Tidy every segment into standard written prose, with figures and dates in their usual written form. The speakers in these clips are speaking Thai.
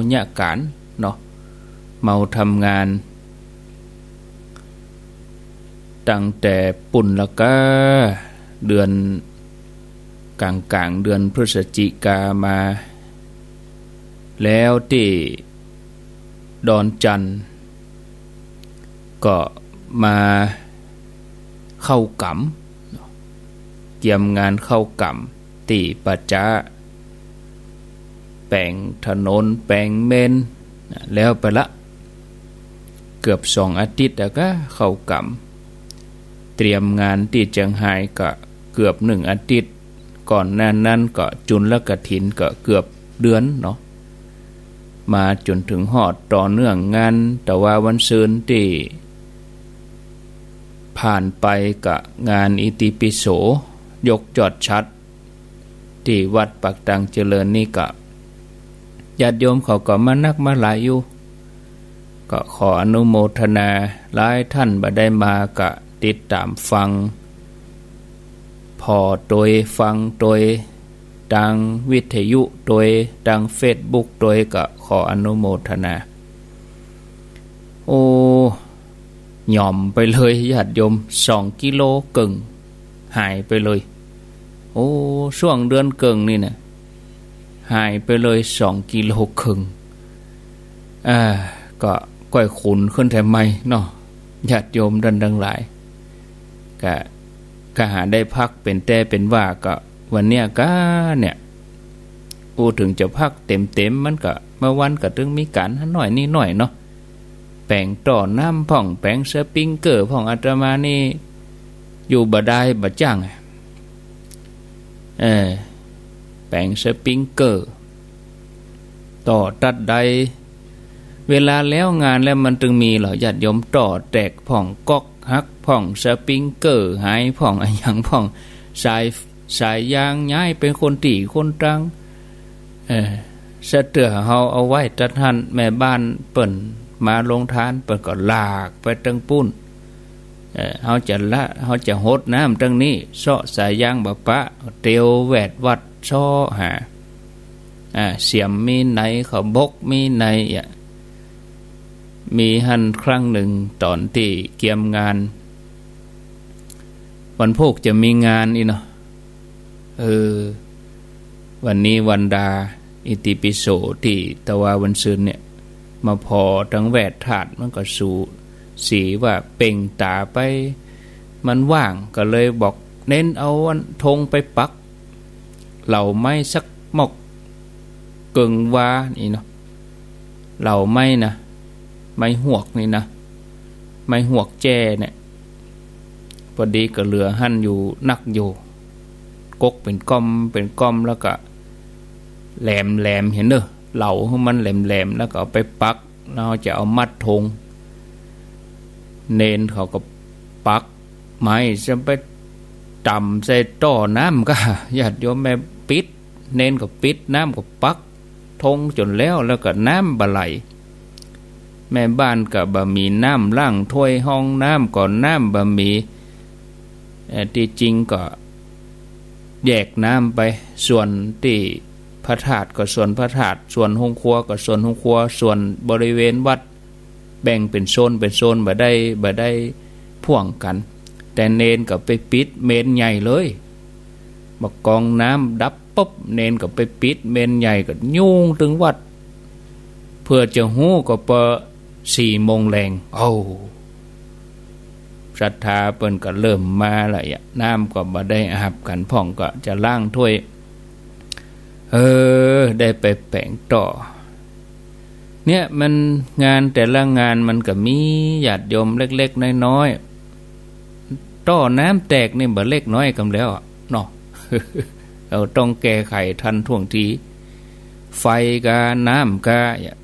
เนี่ยการเนาะเมาทำงานตั้งแต่ปุ่นแล้วก็เดือนกลางเดือนพฤศจิกามาแล้วที่ดอนจันทร์ก็มาเข้ากำเกี่ยมงานเข้ากำตีปัจจะแปลงถนนแปลงเมนแล้วไปละเกือบ2 อาทิตย์แล้วก็เข้ากำเตรียมงานที่เชียงไฮ้ก็เกือบ1 อาทิตย์ก่อนนั้นก็จุลกฐินก็เกือบเดือนเนาะมาจนถึงฮอดต่อเนื่องงานแต่ว่าวันซืนที่ผ่านไปกับงานอิติปิโสยกจอดชัดที่วัดปักตังเจริญนี่ก็ญาติโยมเขาก็มานักมาหลายอยู่ก็ขออนุโมทนาหลายท่านบ่ได้มาก็ติดตามฟังพอโดยฟังโดยดังวิทยุโดยดังเฟซบุ๊กโดยก็ขออนุโมทนาโอ้หย่อมไปเลยญาติโยม2 กิโลกึ่งหายไปเลยโอ้ช่วงเดือนกึ่งนี่นะหายไปเลย2 กิโลครึ่งก็ก้อยขุนขึ้นแถมไม่เนาะญาติโยมดังหลายก็หาได้พักเป็นแต่เป็นว่าก็วันเนี้ยก็เนี่ยพูดถึงจะพักเต็มมันก็เมื่อวันก็ถึงมีการหน่อยนี่หน่อยเนาะแปลงต่อน้ำพ่องแปลงสปริงเกอร์พ่องอาตมานี่อยู่บ่ได้บ่จ้างแปลงสปริงเกอร์ต่อตัดใดเวลาแล้วงานแล้วมันจึงมีเหรอญาติโยมต่อแตกพ่องก๊อกหักพ่องสปริงเกอร์หายพ่องอะไรอย่างพ่องสายยางย้ายเป็นคนตีคนตังสะเตือเฮาเอาไว้จัดหันแม่บ้านเปิ่นมาลงทานเปิ่นก็ลากไปตั้งปุ้นเฮาจะหดน้ำตั้งนี้เซาะสายยางบ่ปะเตียวแวดวัดซ้อหาเสียมมีไหนเขาบกมีไหนมีหันครั้งหนึ่งตอนที่เกี่ยมงานวันพุธจะมีงานอีเนาะวันนี้วันดาอิติปิโสที่ตะวาวันซืนเนี่ยมาพอทั้งแวดถาดมันก็สู่สีว่าเป่งตาไปมันว่างก็เลยบอกเน้นเอาธงไปปักเหล่าไม้สักหมกกึ่งวานี่เนาะเหล่าไม้นะไม้หวกนี่นะไม้หวกแจ้เนี่ยพอดีก็เหลือหั่นอยู่นักอยู่กกเป็นก้อมแล้วก็แหลมเห็นเด้อเหล่าของมันแหลมแล้วก็เอาไปปักแล้วจะเอามัดธงเนนเขาก็ปักไม้จะไปต่ำใส่ต่อน้ำก็ญาติโยมแม่ปิดเนนก็ปิดน้ำก็ปักธงจนแล้วก็น้ำบะไหลแม่บ้านก็บะมีน้ำล้างถ้วยห้องน้ำก่อนน้ำบะมีที่จริงก็แยกน้ำไปส่วนที่พระธาตุก็ส่วนพระธาตุส่วนห้องครัวก็ส่วนห้องครัวส่วนบริเวณวัดแบ่งเป็นโซนบ่ได้พ่วงกันแต่เนนก็ไปปิดเมนใหญ่เลยบักกองน้ำดับปุ๊บเนนก็ไปปิดเมนใหญ่ก็ยุ่งถึงวัดเพื่อจะหู้ก็เปิด4 โมงแรงศรัทธาเปิ้นก็เริ่มมาละน้ำก็บ่ได้อาบกันพ่องก็จะล้างถ้วยได้ไปแปลงต่อเนี่ยมันงานแต่ละงานมันก็มีญาติโยมเล็กๆน้อยๆต่อน้ำแตกนี่บ่เล็กน้อยกำแล้วเนาะ เราต้องแก้ไขทันท่วงทีไฟกาน้ำกา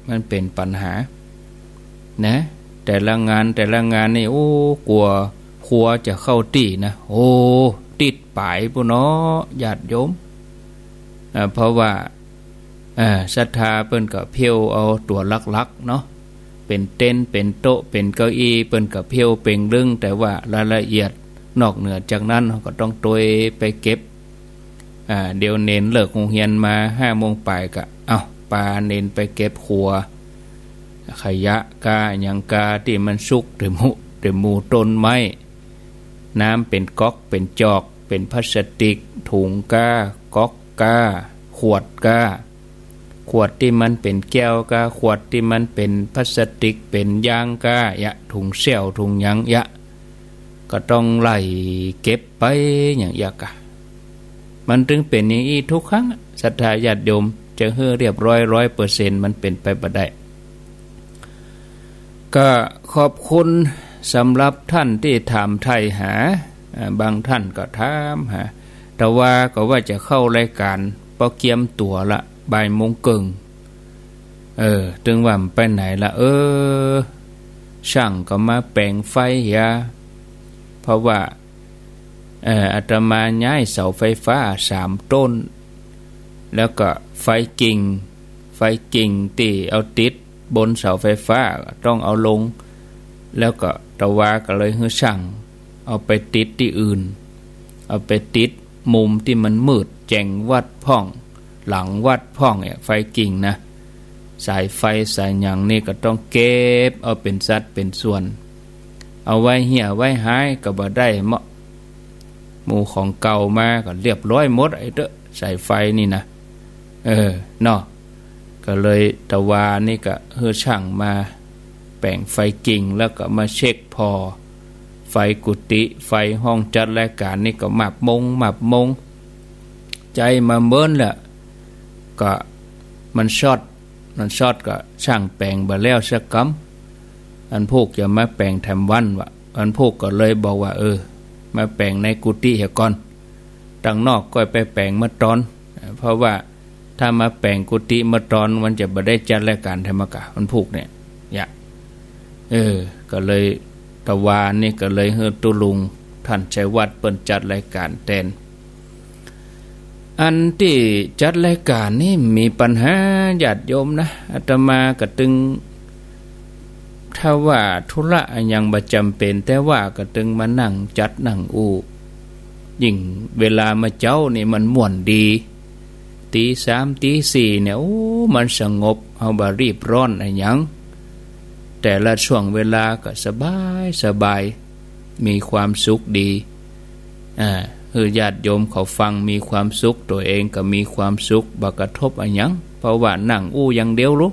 มันเป็นปัญหานะแต่ละงานนี่โอ้กลัวครัวจะเข้าตีนะโอ้ติดปายปุ่นเนาะญาติโยมเพราะว่าศรัทธาเปิ้นก็เพียวเอาตัวลักๆเนาะเป็นเต็นท์เป็นโต๊ะเป็นเก้าอี้เปิ้นก็เพียวเป่งลึงแต่ว่ารายละเอียดนอกเหนือจากนั้นก็ต้องตัวไปเก็บเดี๋ยวเน้นเลิกโรงเรียนมา5 โมงปลายก็ ปลาเน้นไปเก็บขัวขยะกาอย่างกาที่มันสุกเต็มหมู่ต้นไม้น้ำเป็นก๊อกเป็นจอกเป็นพลาสติกถุงกาก๊อกกาขวดกาขวดที่มันเป็นแก้วกาขวดที่มันเป็นพลาสติกเป็นยางกายะถุงเสี่ยวถุงยังยะก็ต้องไล่เก็บไปอย่างยากะมันถึงเป็นอย่างนี้ทุกครั้งศรัทธาญาติโยมจะเฮ้อเรียบร้อย100%มันเป็นไปบ่ได้ก็ขอบคุณสำหรับท่านที่ถามไถ่หาบางท่านก็ถามหาแต่ว่าก็ว่าจะเข้ารายการพอเกียมตัวละบ่ายโมงครึ่งถึงว่าไปไหนละช่างก็มาแปลงไฟยาเพราะว่าอาตมาย้ายเสาไฟฟ้า3 ต้นแล้วก็ไฟกิ่งที่เอาติดบนเสาไฟฟ้าต้องเอาลงแล้วก็ตะวาก็เลยให้ช่างเอาไปติดที่อื่นเอาไปติดมุมที่มันมืดแจ้งวัดพ่องหลังวัดพ่องไฟกิ่งนะสายไฟสายหยังนี่ก็ต้องเก็บเอาเป็นสัดเป็นส่วนเอาไว้เหี่ยไว้หายก็บ่ได้เหมาะหมู่ของเก่ามาก็เรียบร้อยหมดไอ้เด้อสายไฟนี่นะเนาะก็เลยตะวานี่ก็เฮือช่างมาแปลงไฟกิ่งแล้วก็มาเช็คพอไฟกุฏิไฟห้องจัดรายการนี่ก็หมับมงใจมาเบิ้นแหละก็มันช็อตก็ช่างแปลงบ่แล้วสักกำอันพวกจะมาแปลงแถมวันวะอันพวกก็เลยบอกว่ามาแปลงในกุฏิเหี่ยก่อนตั้งนอกก็ไปแปลงเมื่อตอนเพราะว่าถ้ามาแปลงกุฏิเมื่อตอนมันจะบ่ได้จัดรายการธรรมกะมันพวกเนี่ยก็เลยตะวานี่ก็เลยเฮือตุลุงท่านชัยวัฒน์เปิ้นจัดรายการแทนอันที่จัดรายการนี่มีปัญหาญาติโยมนะอาตมาก็ตึงถ้าว่าธุระยังบ่จำเป็นแต่ว่าก็ตึงมานั่งจัดนั่งอู้ยิ่งเวลามาเจ้านี่มันม่วนดีตี3ตี4เนี่ยมันสงบเฮาบ่รีบร้อนอะไรหยังแต่ละช่วงเวลาก็สบายมีความสุขดีญาติโยมเขาฟังมีความสุขตัวเองก็มีความสุขบ่กระทบอะไรหยังเพราะว่านั่งอู้อย่างเดียวรู้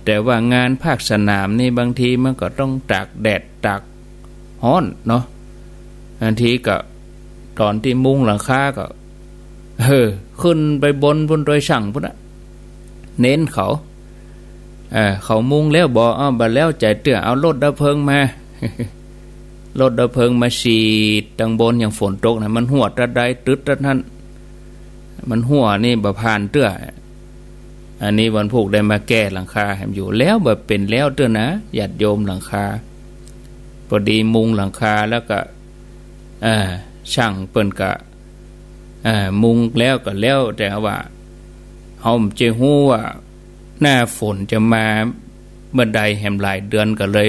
แต่ว่างานภาคสนามนี่บางทีมันก็ต้องตากแดดตากร้อนเนาะบางทีก็ตอนที่มุงหลังคาก็ขึ้นไปบนโดยช่างพุ่นน่ะเน้นเขามุงแล้วบ่บัดแล้วใจเตื้อเอารถดับเพลิงมารถดับเพลิงมาฉีดทางบนอย่างฝนตกนะมันหัวตะไดตึดตะนั้นมันหัวนี่บ่ผ่านเตื้ออันนี้วันพวกได้มาแก้หลังคาให้อยู่แล้วแบบเป็นแล้วเตื้อนะญาติโยมหลังคาพอดีมุงหลังคาแล้วก็ช่างเปิ้นก็มุงแล้วก็แล้วแต่ว่าเฮาจะฮู้ว่าหน้าฝนจะมาเมื่อใดแห่งหลายเดือนก็เลย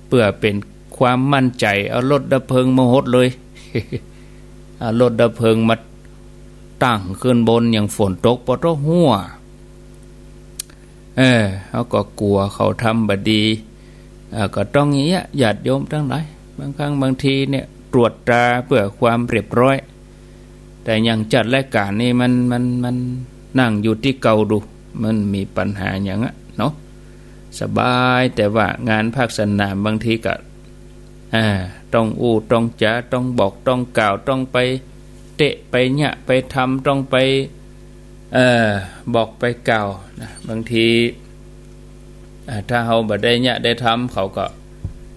เพื่อเป็นความมั่นใจเอารถดับเพลิงมาหดเลย เอารถดับเพลิงมาตั้งขึ้นบนอย่างฝนตกบ่ต้องหัวเขาก็กลัวเขาทำบ่ดีก็ต้องอย่างเงี้ยญาติโยมทั้งหลายบางครั้งบางทีเนี่ยตรวจตราเพื่อความเรียบร้อยแต่อย่างจัดรายการนี่มันนั่งอยู่ที่เก่าดูมันมีปัญหาอย่างนั้นเนาะสบายแต่ว่างานภาคสนามบางทีก็ต้องต้องจ๋าต้องบอกต้องกล่าวต้องไปเตะไปเนี่ยไปทำต้องไปบอกไปกล่าวนะบางทีถ้าเฮาบ่ได้เนี่ยได้ทำเขาก็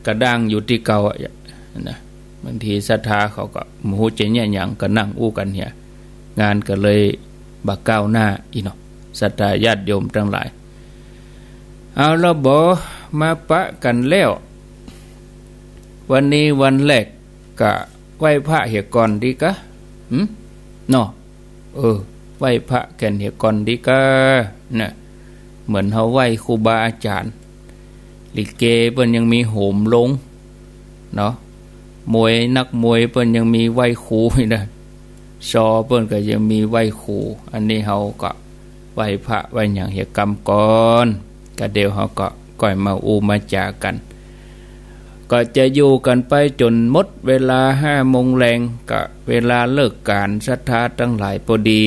กระด้างอยู่ที่เก่านะบางทีศรัทธาเขาก็มู้จะเนี่ยหยังก็นั่งอู้กันเนี่ยงานก็เลยบ่ก้าวหน้าอีเนาะศรัทธาญาติโยมทั้งหลายเอาละบ่มาปะกันแล้ววันนี้วันแรกก็ไหว้พระเหี่ยก่อนดีกะเนาะไหว้พระแก่นเหี่ยก่อนดีกะนะเหมือนเฮาไหว้ครูบาอาจารย์ลิเกเพิ่นยังมีโหมลงเนาะนักมวยเพิ่นยังมีไหว้ครูนะซอเพิ่นก็ยังมีไหว้ครูอันนี้เฮาก็ ไหวพระไหวอย่างเหตุกรรมก่อนก็เดี๋ยวเขาก็ก่อยมาอูมาจากันก็จะอยู่กันไปจนหมดเวลา5 โมงแรงก็เวลาเลิกการศรัทธาทั้งหลายพอดี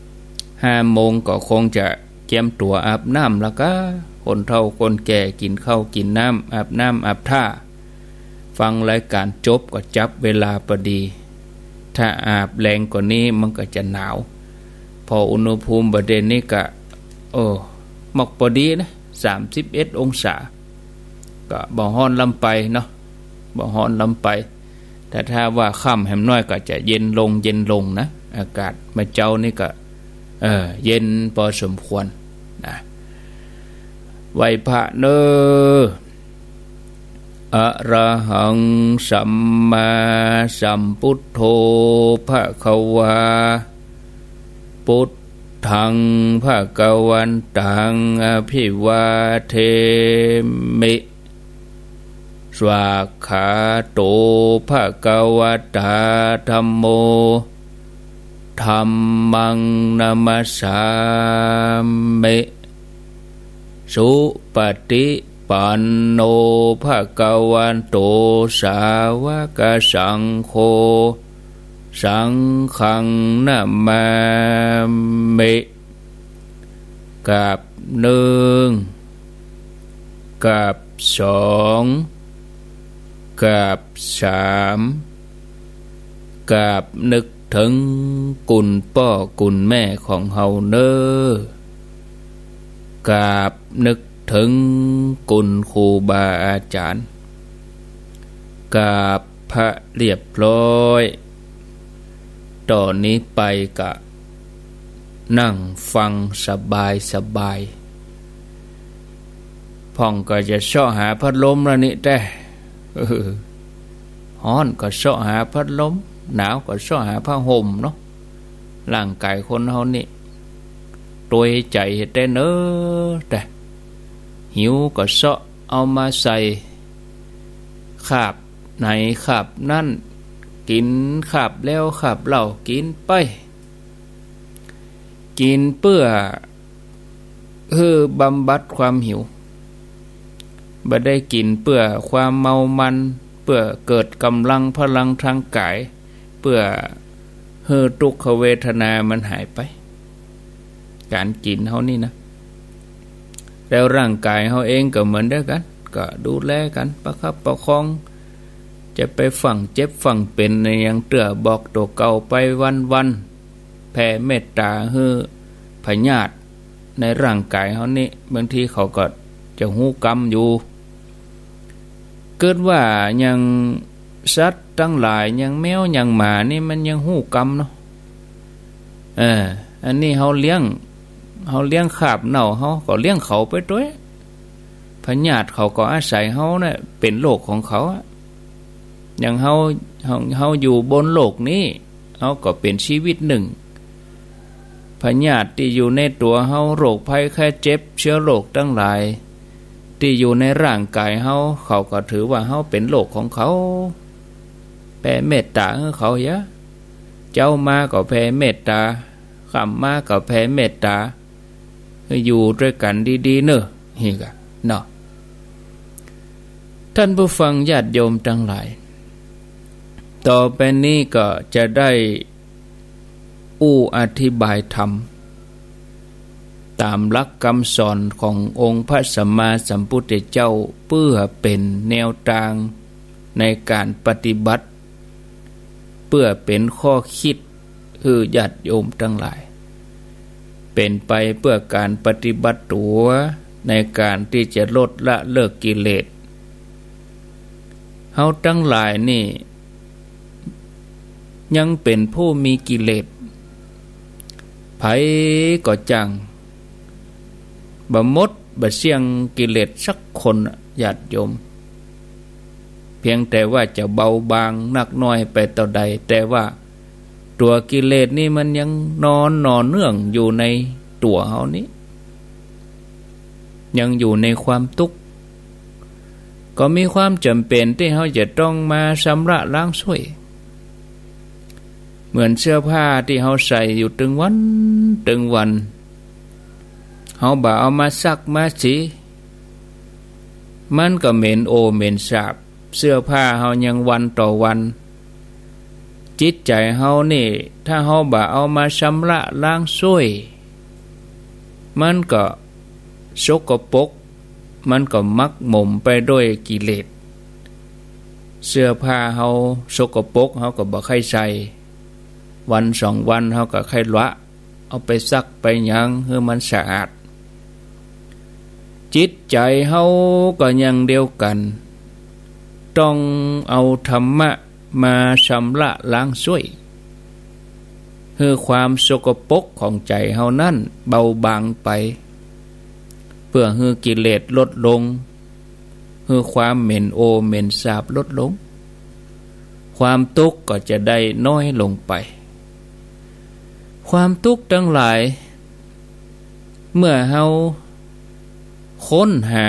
5 โมงก็คงจะเจียมตัวอาบน้ำแล้วก็คนเฒ่าคนแก่กินข้าวกินน้ำอาบน้ำอาบท่าฟังรายการจบก็จับเวลาพอดีถ้าอาบแรงกว่านี้มันก็จะหนาวพออุณหภูมิประเด็นนี้ก็หมอกพอดีนะ31 องศาก็บ่ฮ้อนลำไปเนาะบ่ฮ้อนลำไปแต่ถ้าว่าค่ำแหมน้อยก็จะเย็นลงนะอากาศมาเจ้านี่ก็เย็นพอสมควรนะไหวพระเนอะระหังสัมมาสัมพุทโธภควาพุทธังภควันตังอภิวาเทมิสวากขาโตภควตาธัมโมธัมมังนามัสสามิสุปฏิปันโนภวันโตสาวกสังโฆสังฆังนามามิกับ1กับ2กับ3กับนึกถึงคุณพ่อคุณแม่ของเฮาเนกับนึกถึงคุณครูบาอาจารย์กับพระเรียบร้อยตอนนี้ไปกะนั่งฟังสบายพ่องก็จะเสาะหาพัดลมแล้วนี่แต่ฮ้อนก็เสาะหาพัดลมหนาวก็เสาะหาผ้าห่มเนาะร่างกายคนเฮานี่ตัวใจแต่เนอแต่หิวก็เสาะเอามาใส่คาบไหนคาบนั่นกินคาบแล้วคาบเหล้ากินไปกินเพื่อบำบัดความหิวบ่ได้กินเพื่อความเมามันเพื่อเกิดกำลังพลังทางกายเพื่อทุกขเวทนามันหายไปการกินเฮานี่นะแล้วร่างกายเฮาเองก็เหมือนเดียวกันก็ดูแลกันประคับประคองจะไปฝังเจ็บฝังเป็นในยังเตื้อบอกตัวเก่าไปวันแผ่เมตตาพญาติในร่างกายเฮานี่บางทีเขาก็จะหูกรรมอยู่เกิดว่ายังสัตว์ทั้งหลายยังแมวยังหมานี่มันยังหูกรรมเนาะอันนี้เฮาเลี้ยงคาบเน่าเฮาก็เลี้ยงเขาไปด้วยพญาติเขาก็อาศัยเฮาเนี่ยเป็นโลกของเขาอย่างเฮาอยู่บนโลกนี้เฮาก็เป็นชีวิตหนึ่งพญาติที่อยู่ในตัวเฮาโรคภัยแค่เจ็บเชื้อโรคทั้งหลายที่อยู่ในร่างกายเฮาเขาก็ถือว่าเฮาเป็นโลกของเขาแผ่เมตตาให้เขายะเจ้ามาก็แผ่เมตตาข้ามมาก็แผ่เมตตาอยู่ด้วยกันดีๆเนอะนี่ก็เนาะท่านผู้ฟังญาติโยมทั้งหลายต่อไปนี้ก็จะได้อธิบายธรรมตามหลักคำสอนขององค์พระสัมมาสัมพุทธเจ้าเพื่อเป็นแนวทางในการปฏิบัติเพื่อเป็นข้อคิดญาติโยมทั้งหลายเป็นไปเพื่อการปฏิบัติตัวในการที่จะลดละเลิกกิเลสเฮาทั้งหลายนี่ยังเป็นผู้มีกิเลสไผก็จังบ่หมดบ่เสี่ยงกิเลสสักคนญาติโยมเพียงแต่ว่าจะเบาบางนักน้อยไปต่อใดแต่ว่าตัวกิเลสนี่มันยังนอนเนื่องอยู่ในตัวเฮานี้ยังอยู่ในความทุกข์ก็มีความจำเป็นที่เฮาจะต้องมาชำระล้างช่วยเหมือนเสื้อผ้าที่เฮาใส่อยู่ถึงวัน เฮาบ่เอามาซักมาสีมันก็เหม็นโอเหม็นสาบเสื้อผ้าเฮายังวันต่อวันจิตใจเฮานี่ถ้าเฮาบ่เอามาชำระล้างซ้วยมันก็สกปรกมันก็มักหมมไปด้วยกิเลสเสื้อผ้าเฮาสกปรกเฮาก็บ่ค่อยใส่วันสองวันเฮาก็ค่อยละเอาไปซักไปหยังให้มันสะอาดจิตใจเฮาก็อย่างเดียวกันต้องเอาธรรมะมาชำระล้างซ้วยให้ความสกปรกของใจเฮานั้นเบาบางไปเพื่อให้กิเลสลดลงให้ความเหม็นโอเหม็นสาบลดลงความทุกข์ก็จะได้น้อยลงไปความทุกข์ทั้งหลายเมื่อเฮาค้นหา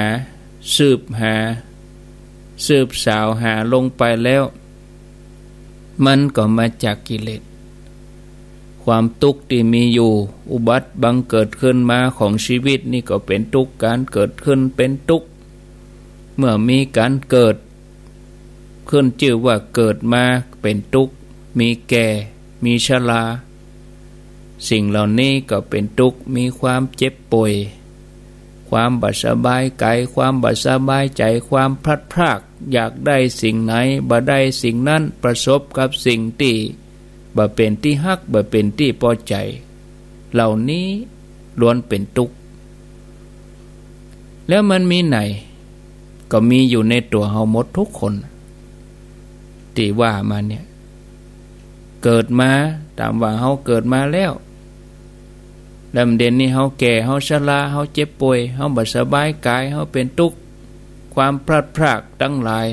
สืบสาวหาลงไปแล้วมันก็มาจากกิเลสความทุกข์ที่มีอยู่อุบัติบังเกิดขึ้นมาของชีวิตนี่ก็เป็นทุกข์การเกิดขึ้นเป็นทุกข์เมื่อมีการเกิดขึ้นชื่อว่าเกิดมาเป็นทุกข์มีแก่มีชราสิ่งเหล่านี้ก็เป็นทุกข์มีความเจ็บป่วยความบ่สบายกายความบ่สบายใจความพลัดพรากอยากได้สิ่งไหนบ่ได้สิ่งนั้นประสบกับสิ่งที่บ่เป็นที่ฮักบ่เป็นที่พอใจเหล่านี้ล้วนเป็นทุกข์แล้วมันมีไหนก็มีอยู่ในตัวเฮาหมดทุกคนที่ว่ามาเนี่ยเกิดมาตามว่าเฮาเกิดมาแล้วลำเด่นนี่เฮาแก่เฮาชราเฮาเจ็บป่วยเฮาบ่สบายกายเฮาเป็นทุกข์ความพลัดพรากทั้งหลาย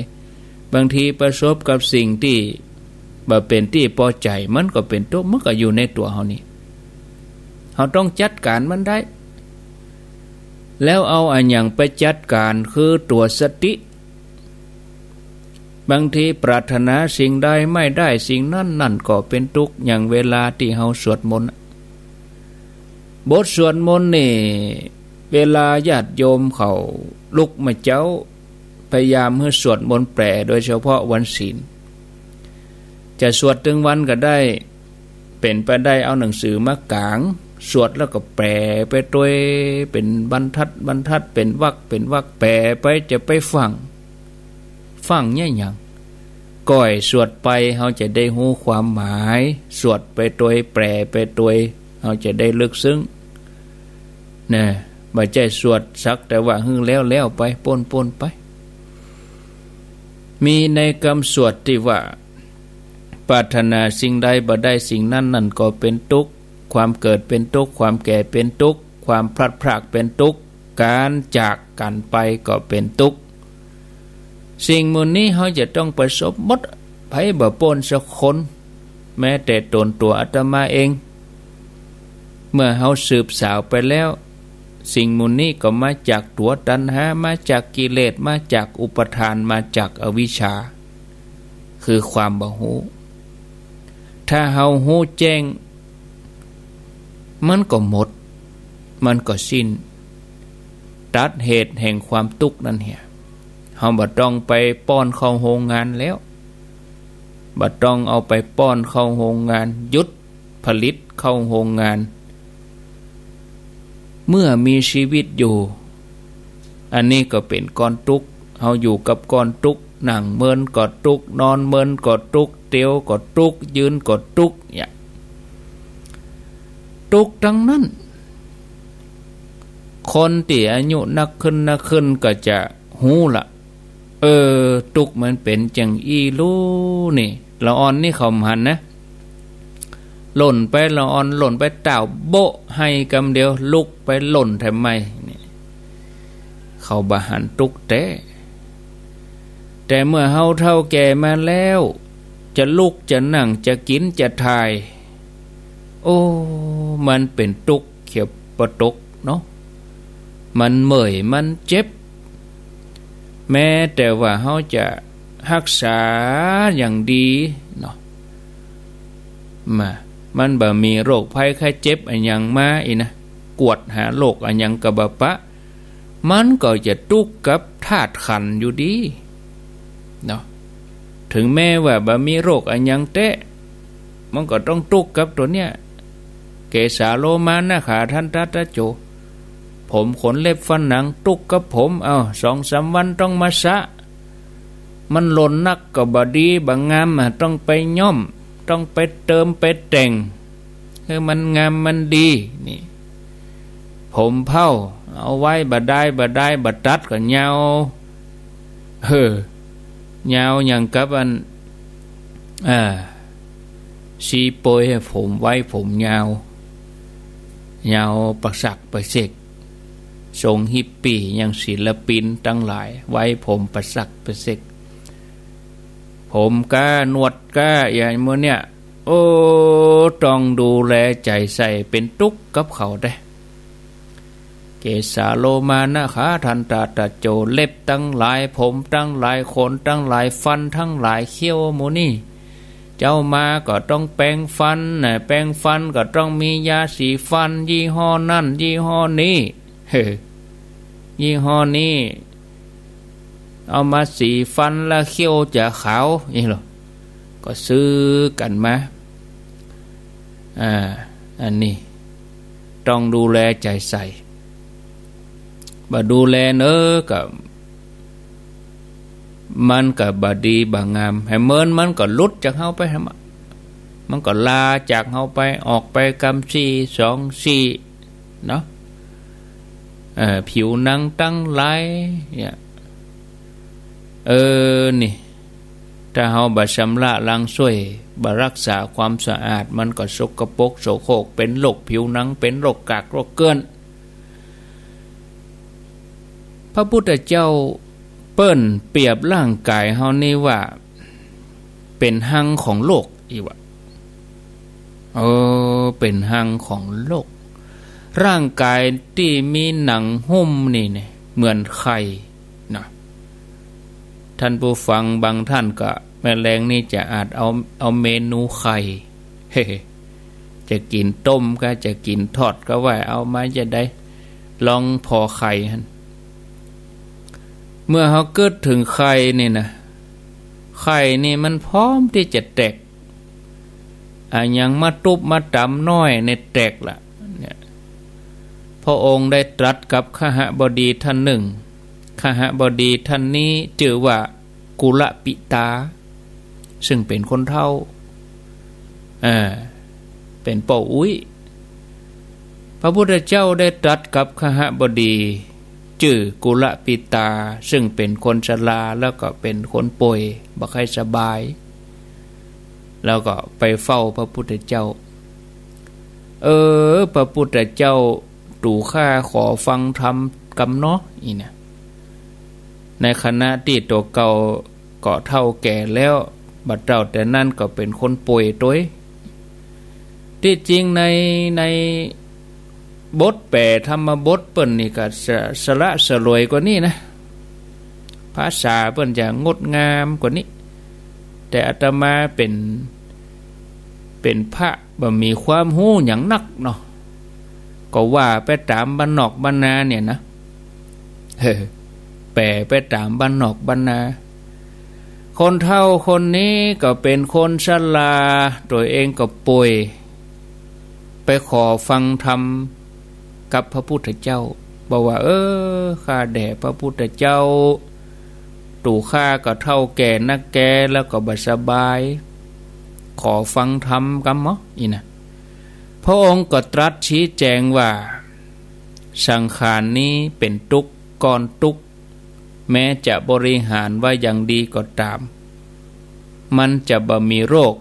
บางทีประสบกับสิ่งที่บ่เป็นที่พอใจมันก็เป็นทุกข์มันก็อยู่ในตัวเฮานี่เฮาต้องจัดการมันได้แล้วเอาอันหยังไปจัดการคือตัวสติบางทีปรารถนาสิ่งใดไม่ได้สิ่งนั้นนั่นก็เป็นทุกข์อย่างเวลาที่เฮาสวดมนต์บทสวดมนต์นี่เวลาญาติโยมเขาลุกมาเจ้าพยายามให้สวดมนต์แปลโดยเฉพาะวันศีลจะสวดถึงวันก็ได้เป็นไปได้เอาหนังสือมากางสวดแล้วก็แปลไปตัวเป็นบรรทัดเป็นวรรคแปลไปจะไปฟังเนี่ยอย่างก่อยสวดไปเขาจะได้รู้ความหมายสวดไปตัวแปลไปตัวเขาจะได้ลึกซึ้งเนี่ยบ่ใช่สวดสักแต่ว่าหึ่งแล้วไปป้นไปมีในคำสวดที่ว่าปรารถนาสิ่งใดบ่ได้สิ่งนั้นนั่นก็เป็นทุกข์ความเกิดเป็นทุกข์ความแก่เป็นทุกข์ความพลัดพรากเป็นทุกข์การจากกันไปก็เป็นทุกข์สิ่งหมู่นี้เขาจะต้องประสบหมดไผบ่ปนสักคนแม้แต่ตนตัวอาตมาเองเมื่อเขาสืบสาวไปแล้วสิ่งหมู่นี้ก็มาจากตัวตัณหามาจากกิเลสมาจากอุปทานมาจากอวิชชาคือความบ่ฮู้ถ้าเฮาฮู้แจ้งมันก็หมดมันก็สิ้นตัดเหตุแห่งความทุกข์นั่นเหี่ยเฮาบ่ต้องไปป้อนเข้าโรงงานแล้วบ่ต้องเอาไปป้อนเข้าโรงงานหยุดผลิตเข้าโรงงานเมื่อมีชีวิตอยู่อันนี้ก็เป็นก้อนทุกข์เฮาอยู่กับก้อนทุกข์นั่งเมินก็ทุกข์นอนเมินก็ทุกข์เตียวก็ทุกข์ยืนก็ทุกข์เนี่ยทุกข์ทั้งนั้นคนที่อายุนักขึ้นก็จะหู้ละทุกข์มันเป็นจังอีรู้นี่ละอ่อนนี่เขาหันนะหล่นไปละอ่อนหล่นไปเต่าโบะให้กำเดียวลุกไปหล่นทำไมนี่เขาบาหันทุกข์แต่เมื่อเฮาเฒ่าแก่มาแล้วจะลุกจะนั่งจะกินจะถ่ายโอ้มันเป็นทุกข์เขียวปะตกเนาะมันเมื่อยมันเจ็บแม้แต่ว่าเฮาจะรักษาอย่างดีเนาะมันบ่มีโรคภัยไข้เจ็บอะไรอย่างมาอีนะ กวดหาโรคอันยังกะบะปะมันก็จะตุกกับธาตุขันธ์อยู่ดีเนาะถึงแม้ว่าบ่มีโรคอันยังแตะมันก็ต้องตุกกับตัวเนี้ยเกสาโลมานะขาทันตะโจผมขนเล็บฟันหนังตุกกับผม2-3 วันต้องมาสะมันหล่นนักก็บ่ดีบ่งามต้องไปย่อมต้องไปเติมไปแต่งให้มันงามมันดีนี่ผมเผาเอาไว้บ่ได้บ่ตัดก็ยาวยาวอย่างกับอันสีโปยให้ผมไว้ผมยาวประสักประเสกทรงฮิปปี้อย่างศิลปินทั้งหลายไว้ผมประสักประเสกผมก้านวดก้าอย่างมื้อเนี่ยโอ้ต้องดูแลใจใส่เป็นทุกข์กับเขาได้เกสาโลมานะขาทันตะโจเล็บตั้งหลายผมตั้งหลายขนตั้งหลายฟันทั้งหลายเขี้ยวหมูนี่เจ้ามาก็ต้องแปรงฟันแปรงฟันก็ต้องมียาสีฟันยี่ห้อนั่นยี่ห้อนี้ยี่ห้อนี้เอามาสีฟันแล้วเขี้ยวจะขาวนี่หรอก็ซื้อกันมาอันนี้ต้องดูแลใจใส่บ่ดูแลเนอกับมันก็บ่ดีบ่งามให้เมินมันก็ลุดจากเฮาไปมันก็ลาจากเฮาไปออกไปกำ4-2-4เนาะผิวหนังตั้งหลายเนี่ยนี่ถ้าเฮาบ่ชำระล้างช่วยบ่รักษาความสะอาดมันก็สกปรกโสโครกเป็นโรคผิวหนังเป็นโรคกากโรคเกินพระพุทธเจ้าเปิ้นเปรียบร่างกายเฮานี่ว่าเป็นหังของโลกอีกว่าเป็นหังของโลกร่างกายที่มีหนังหุ้มนี่เนี่ยเหมือนไข่นะท่านผู้ฟังบางท่านก็แมลงนี่จะอาจเอาเมนูไข่จะกินต้มก็จะกินทอดก็ว่าเอามาจะได้ลองพอไข่หั่นเมื่อเขาเกิดถึงไข่นี่นะไข่นี่มันพร้อมที่จะแตกยังมาตุบมาตำน้อยในแตกละเนี่ยพระองค์ได้ตรัสกับขหบดีท่านหนึ่งขหบดีท่านนี้ชื่อว่ากุลปิตาซึ่งเป็นคนเฒ่าเป็นป่าอุ้ยพระพุทธเจ้าได้ตรัสกับขหบดีชื่อกุลปิตาซึ่งเป็นคนชราแล้วก็เป็นคนป่วยบ่ค่อยสบายแล้วก็ไปเฝ้าพระพุทธเจ้าพระพุทธเจ้าตู่ข้าขอฟังธรรมกำเนาะอีเนี่ยในขณะที่ตัวเก่าก็เฒ่าแก่แล้วบัดเจ้าแต่นั่นก็เป็นคนป่วยตัวที่จริงในบทแปลธรรมบทเปิ้นนี่ก็สละสลวยกว่านี้นะภาษาเปิ้นจะงดงามกว่านี้แต่อาตมาเป็นพระบ่มีความรู้หยังนักเนาะก็ว่าไปตามบ้านนอกบ้านนาเนี่ยนะแปลไปตามบ้านนอกบ้านนาคนเฒ่าคนนี้ก็เป็นคนชราตัวเองก็ป่วยไปขอฟังธรรมกับพระพุทธเจ้าบอกว่าข้าแด่พระพุทธเจ้าตู่ข้าก็เฒ่าแก่นักแก่แล้วก็บ่สบายขอฟังธรรมกันมั้งอีนะพระองค์ก็ตรัสชี้แจงว่าสังขารนี้เป็นทุกข์ก่อนทุกข์แม้จะบริหารว่าอย่างดีก็ตามมันจะบ่มีโรค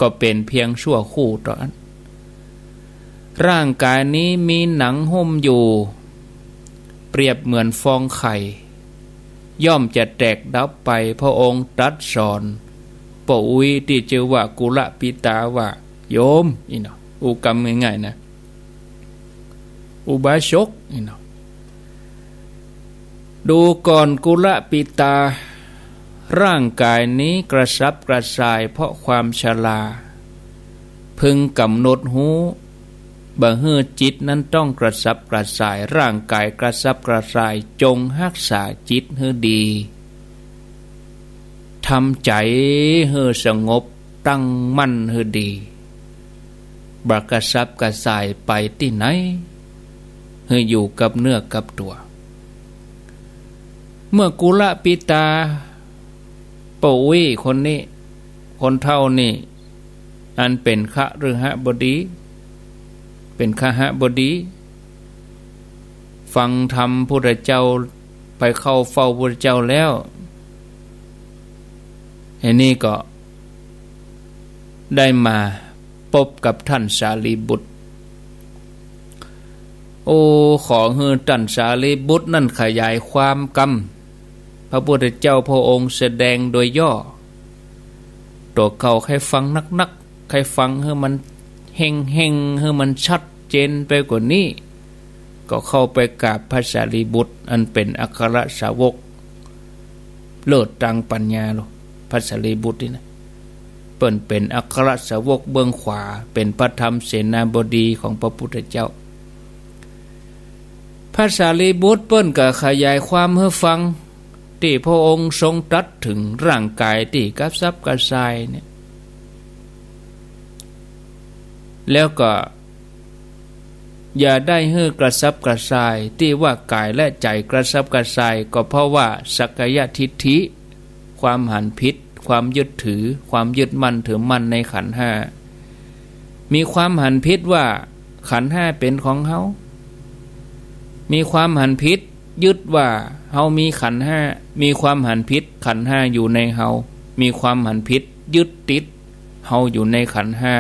ก็เป็นเพียงชั่วคู่ต่อนั้นร่างกายนี้มีหนังหุ้มอยู่เปรียบเหมือนฟองไข่ย่อมจะแตกดับไปพระองค์ตรัสสอนป่าอุ้ยที่ชื่อว่ากุลปิตาว่าโยมอีเนาะอุกรรมง่ายๆนะอุบาสกอีเนาะดูก่อนกุลปิตาร่างกายนี้กระสับกระส่ายเพราะความชราพึงกำหนดหู บ่ฮื้อจิตนั้นต้องกระสับกระส่ายร่างกายกระสับกระส่ายจงรักษาจิตให้ดีทำใจให้สงบตั้งมั่นให้ดีบ่กระสับกระส่ายไปที่ไหนให้อยู่กับเนื้อกับตัวเมื่อกุลปิตาปวีคนนี้คนเท่านี้อันเป็นขฤหบดีเป็นขหบดีฟังธรรมพุทธเจ้าไปเข้าเฝ้าพุทธเจ้าแล้วอันนี้ก็ได้มาพบกับท่านสารีบุตรโอ้ขอให้ท่านสารีบุตรนั่นขยายความกรรมพระพุทธเจ้าพระองค์แสดงโดยย่อตัวเก่าให้ฟังนักๆให้ฟังให้มันเฮงให้มันชัดเจนไปกว่านี้ก็เข้าไปกราบพระสารีบุตรอันเป็นอัครสาวกเลิศทางปัญญาโลพระสารีบุตรนี่นะเปิ้นเป็นอัครสาวกเบื้องขวาเป็นพระธรรมเสนาบดีของพระพุทธเจ้าพระสารีบุตรเปิ้นก็ขยายความให้ฟังที่พระองค์ทรงตรัสถึงร่างกายที่กระสับกระส่ายเนี่ยแล้วก็อย่าได้ให้กระสับกระส่ายที่ว่ากายและใจกระสับกระส่ายก็เพราะว่าสักกายทิฏฐิความหันผิดความยึดถือความยึดมั่นถือมั่นในขันธ์ห้ามีความหันผิดว่าขันธ์ห้าเป็นของเฮามีความหันผิดยึดว่าเฮามีขันธ์ห้ามีความหันผิดขันธ์ห้าอยู่ในเฮามีความหันผิดยึดติดเฮาอยู่ในขันธ์ห้า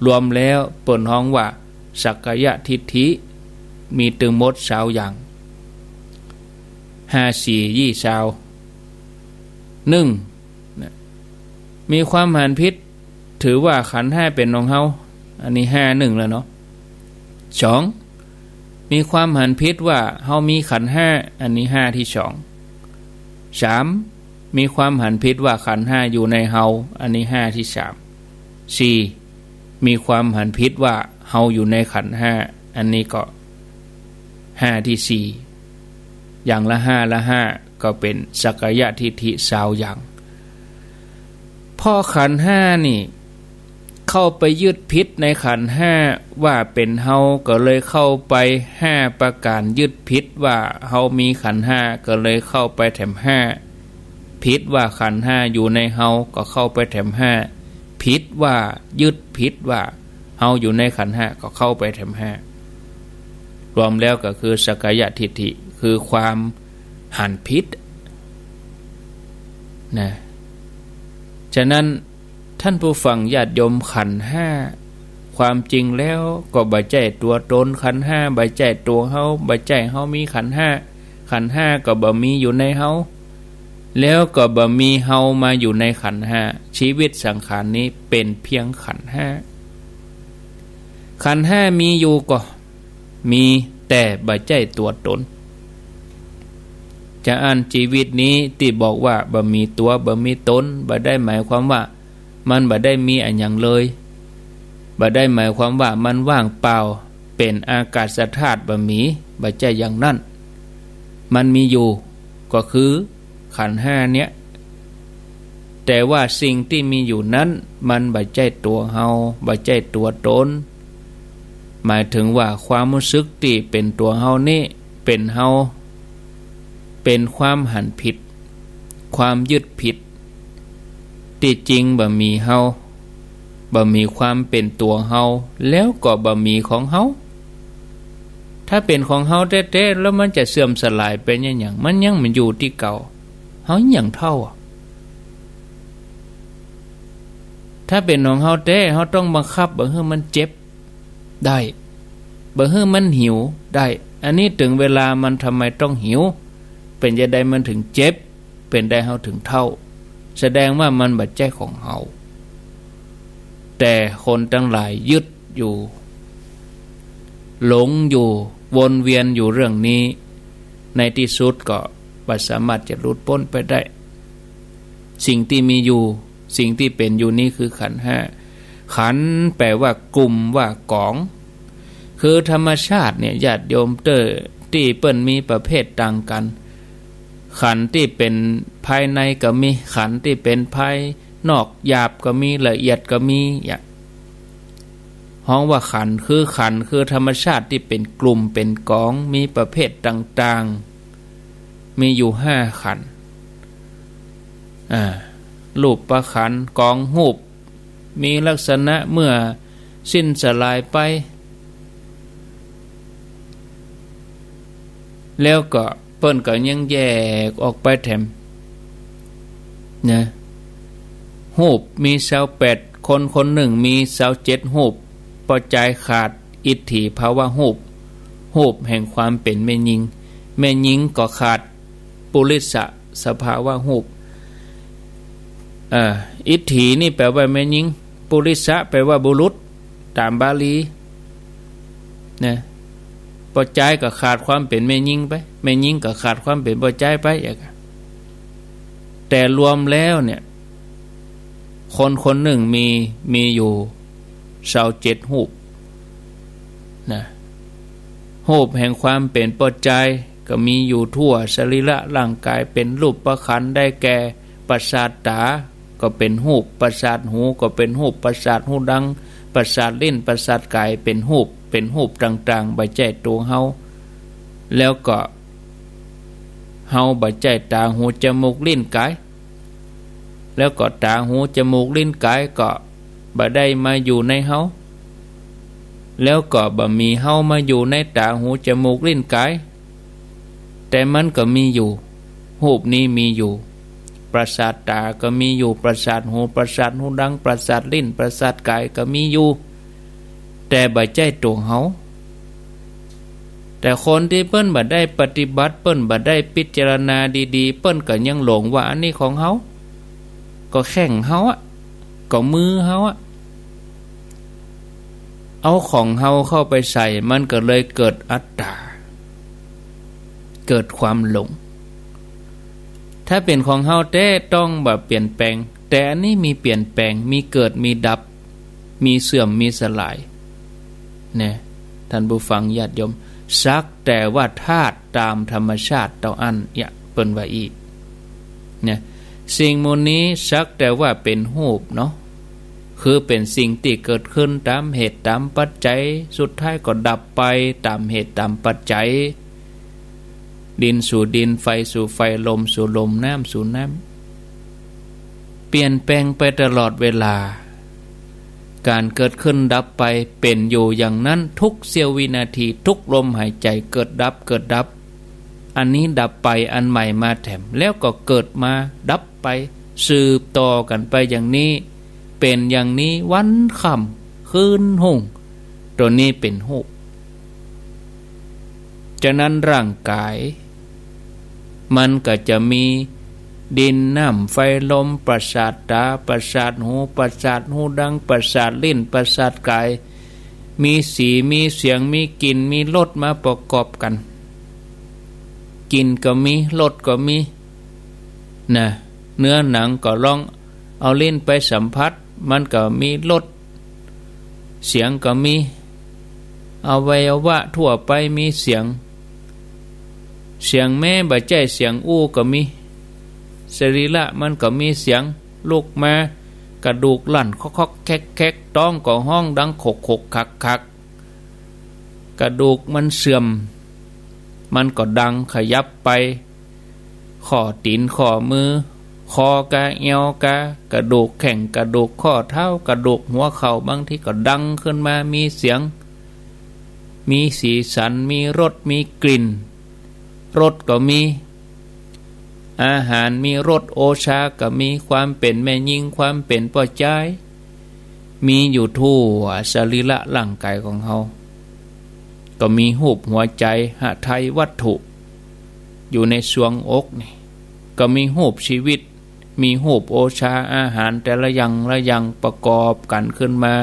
รวมแล้วเปิ่นฮ้องว่าสักกายทิฏฐิมีตึงหมด20อย่าง54 1มีความหันผิดถือว่าขันธ์ห้าเป็นของเฮาอันนี้51แล้วเนาะ2มีความหันผิดว่าเฮามีขันธ์ห้าอันนี้5ที่2 3มีความหันผิดว่าขันธ์ห้าอยู่ในเฮาอันนี้5ที่3 4มีความหันผิดว่าเฮาอยู่ในขันธ์ห้าอันนี้ก็5ที่4อย่างละ5ก็เป็นสักกายทิฏฐิ20อย่างพอขันธ์ห้านี่เข้าไปยึดผิดในขันธ์ห้าว่าเป็นเฮาก็เลยเข้าไป5ประการยึดผิดว่าเฮามีขันธ์ห้าก็เลยเข้าไปแถม5ผิดว่าขันธ์ห้าอยู่ในเฮาก็เข้าไปแถม5ผิดว่ายึดผิดว่าเฮาอยู่ในขันธ์ห้าก็เข้าไปแถม5รวมแล้วก็คือสักกายทิฏฐิคือความหันผิดนะฉะนั้นท่านผู้ฟังญาติโยมขันธ์ห้าความจริงแล้วก็บ่ใจตัวตนขันธ์ห้าบ่ใจตัวเฮาบ่ใจเฮามีขันธ์ห้าขันธ์ห้าก็บ่มีอยู่ในเฮาแล้วก็บ่มีเฮามาอยู่ในขันธ์ห้าชีวิตสังขารนี้เป็นเพียงขันธ์ห้าขันธ์ห้ามีอยู่ก็มีแต่บ่ใจตัวตนจะอ่านชีวิตนี้ที่บอกว่าบ่มีตัวบ่มีตนบ่ได้หมายความว่ามันบ่ได้มีอันอย่างเลยบ่ได้หมายความว่ามันว่างเปล่าเป็นอากาศธาตุบ่มีบ่ใจอย่างนั้นมันมีอยู่ก็คือขันธ์ห้าเนี้ยแต่ว่าสิ่งที่มีอยู่นั้นมันบ่ใจตัวเฮาบ่ใจตัวตนหมายถึงว่าความรู้สึกที่เป็นตัวเฮานี่เป็นเฮาเป็นความหันผิดความยึดผิดที่จริงบ่มีเฮาบ่มีความเป็นตัวเฮาแล้วก็บ่มีของเฮาถ้าเป็นของเฮาแท้ๆแล้วมันจะเสื่อมสลายไปอย่างมันยังมันอยู่ที่เก่าเฮาอย่างเท่าถ้าเป็นของเฮาแท้เฮาต้องบังคับบ่ให้มันเจ็บได้บ่ให้มันหิวได้อันนี้ถึงเวลามันทำไมต้องหิวเป็นจะได้มันถึงเจ็บเป็นได้เฮาถึงเท่าแสดงว่ามันบ่ใช่ของเฮาแต่คนทั้งหลายยึดอยู่หลงอยู่วนเวียนอยู่เรื่องนี้ในที่สุดก็บ่สามารถจะหลุดพ้นไปได้สิ่งที่มีอยู่สิ่งที่เป็นอยู่นี้คือขันธ์ห้าขันธ์แปลว่ากลุ่มว่ากอง คือธรรมชาติเนี่ยญาติโยมที่เปิ้นมีประเภทต่างกันขันธ์ที่เป็นภายในก็มีขันธ์ที่เป็นภายนอกหยาบก็มีละเอียดก็มีอย่างห้องว่าขันธ์คือธรรมชาติที่เป็นกลุ่มเป็นกองมีประเภทต่างๆมีอยู่5ขันธ์รูปประขันธ์กองรูปมีลักษณะเมื่อสิ้นสลายไปแล้วก็เปิ้นก็ยังแยกออกไปแถมนะรูปมี28คนหนึ่งมี27รูปพอใจขาดอิทธิภาวะรูปแห่งความเป็นแม่หญิงก็ขาดปุริสสภาวะรูปอิทธินี่แปลว่าแม่หญิงปุริสะแปลว่าบุรุษตามบาลีนะพอใจก็ขาดความเป็นแม่หญิงไปแม่หญิงก็ขาดความเป็นพอใจไปอย่างแต่รวมแล้วเนี่ยคนหนึ่งมีอยู่27รูปนะรูปแห่งความเป็นพอใจก็มีอยู่ทั่วสรีระร่างกายเป็นรูปประขันธ์ได้แก่ประสาทตาก็เป็นรูปประสาทหูก็เป็นรูปประสาทหูดังประสาทลิ้นประสาทกายเป็นรูปต่างๆบ่ใจตัวเฮาแล้วก็เฮาบ่ใจตาหูจมูกลิ้นกายแล้วก็ตาหูจมูกลิ้นกายก็บ่ได้มาอยู่ในเฮาแล้วก็บ่มีเฮามาอยู่ในตาหูจมูกลิ้นกายแต่มันก็มีอยู่รูปนี้มีอยู่ประสาทตาก็มีอยู่ประสาทหูดังประสาทลิ้นประสาทกายก็มีอยู่แต่บ่ใจตัวเฮาแต่คนที่เปิ้นบ่ได้ปฏิบัติเปิ้นบ่ได้พิจารณาดีๆเปิ้นก็ยังหลงว่าอันนี้ของเฮาก็แข่งเฮาก็มือเฮาเอาของเฮาเข้าไปใส่มันก็เลยเกิดอัตตาเกิดความหลงถ้าเป็นของเฮาแต่ต้องแบบเปลี่ยนแปลงแต่อันนี้มีเปลี่ยนแปลงมีเกิดมีดับมีเสื่อมมีสลายเนี่ยท่านผู้ฟังญาติโยมสักแต่ว่าธาตุตามธรรมชาติเต่าอันอย่าเปิ้นว่าอีกเนี่ยสิ่งมูลนี้สักแต่ว่าเป็นรูปเนาะคือเป็นสิ่งที่เกิดขึ้นตามเหตุตามปัจจัยสุดท้ายก็ดับไปตามเหตุตามปัจจัยดินสู่ดินไฟสู่ไฟลมสู่ลมน้ำสู่น้ำเปลี่ยนแปลงไปตลอดเวลาการเกิดขึ้นดับไปเป็นอยู่อย่างนั้นทุกเสี้ยววินาทีทุกลมหายใจเกิดดับอันนี้ดับไปอันใหม่มาแถมแล้วก็เกิดมาดับไปสืบต่อกันไปอย่างนี้เป็นอย่างนี้วันค่ำคืนหุ่งตัวนี้เป็นหูฉะนั้นร่างกายมันก็จะมีดินน้ำไฟลมประสาทตาประสาทหูดังประสาทลิ้นประสาทกายมีสีมีเสียงมีกลิ่นมีรสมาประกอบกันกลิ่นก็มีรสก็มีนะเนื้อหนังก็ลองเอาลิ้นไปสัมผัสมันก็มีรสเสียงก็มีอวัยวะทั่วไปมีเสียงแม่บ่ใจเสียงอู้ก็มีสรีระมันก็มีเสียงลุกมากระดูกลั่นคอกๆแคกๆต้องก็ห้องดังขกคักกระดูกมันเสื่อมมันก็ดังขยับไปข้อตีนข้อมือคอกะเอวกระดูกแข้งกระดูกข้อเท้ากระดูกหัวเข่าบางทีก็ดังขึ้นมามีเสียงมีสีสันมีรสมีกลิ่นรสก็มีอาหารมีรสโอชาก็มีความเป็นแม่หญิงความเป็นพ่อใจมีอยู่ทั่วสรีระร่างกายของเฮาก็มีรูปหัวใจหทัยวัตถุอยู่ในสวงอกนี่ก็มีรูปชีวิตมีรูปโอชาอาหารแต่ละอย่างประกอบกันขึ้นมา